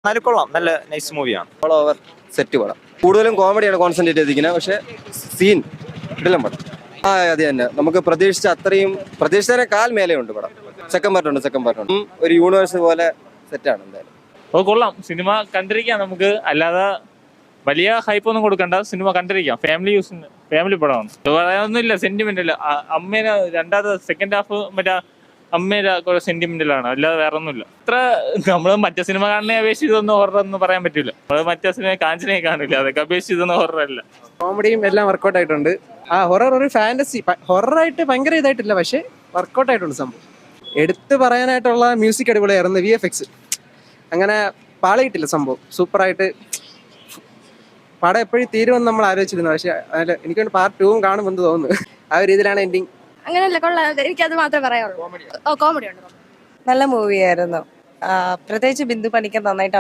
എന്നാലും കൊള്ളാം, നല്ല നൈസ് മൂവിയാണ്. ഓവർ സെറ്റ് പടം. കൂടുതലും കോമഡിയാണ് കോൺസെൻട്രേറ്റ് ചെയ്തിരിക്കുന്നത്, പക്ഷെ സീൻ ഇടലും പടം. അത് തന്നെ നമുക്ക് പ്രതീക്ഷിച്ചതിനേക്കാൾ മേലെയുണ്ട് പടം. സെക്കൻഡ് പാർട്ടുണ്ട്. ഒരു യൂണിവേഴ്സ് പോലെ സെറ്റാണ് എന്തായാലും. കൊള്ളാം, സിനിമ കണ്ടിരിക്കാം. നമുക്ക് അല്ലാതെ വലിയ ഹൈപ്പ് ഒന്നും കൊടുക്കണ്ട, സിനിമ കണ്ടിരിക്കാം. ഫാമിലി പടമാണ്. പറയാനൊന്നുമില്ല, സെന്റിമെന്റൽ. അമ്മേനെ സെക്കൻഡ് ഹാഫ് മറ്റേ അമ്മേരെ കുറെ സെന്റിമെന്റലാണ്, അല്ലാതെ വേറെ ഒന്നുമില്ല. ഇത്ര നമ്മള് മറ്റേ സിനിമ കാണുന്ന അപേക്ഷിച്ച് ഇതൊന്നും ഹൊറർ എന്ന് പറയാൻ പറ്റില്ല. നമ്മള് മറ്റേ സിനിമ കാഞ്ചനെ കാണില്ല, അതൊക്കെ അപേക്ഷിച്ച് ഇതൊന്നും ഹൊറർ അല്ല. കോമഡിയും എല്ലാം വർക്കൗട്ട് ആയിട്ടുണ്ട്. ഹൊറർ ഒരു ഫാന്റസി ഹൊററായിട്ട് ഭയങ്കര ഇതായിട്ടില്ല, പക്ഷെ വർക്കൗട്ട് ആയിട്ടുണ്ട് സംഭവം. എടുത്തു പറയാനായിട്ടുള്ള മ്യൂസിക് അടിപൊളിയായിരുന്നു. VFX അങ്ങനെ പാളിയിട്ടില്ല സംഭവം. സൂപ്പറായിട്ട് പടം എപ്പോഴും തീരുമെന്ന് നമ്മൾ ആലോചിച്ചിരുന്നു, പക്ഷെ അതിൽ എനിക്ക് പാർട്ട് 2 കാണുമെന്ന് തോന്നുന്നു. ആ ഒരു രീതിയിലാണ് എൻഡിങ്. അങ്ങനെയല്ല, കൊള്ളാം. എനിക്കത് മാത്രമേ പറയാനുള്ളൂ. കോമഡി ഉണ്ട്. നല്ല മൂവിയായിരുന്നു. പ്രത്യേകിച്ച് ബിന്ദു പണിക്കർ നന്നായിട്ട്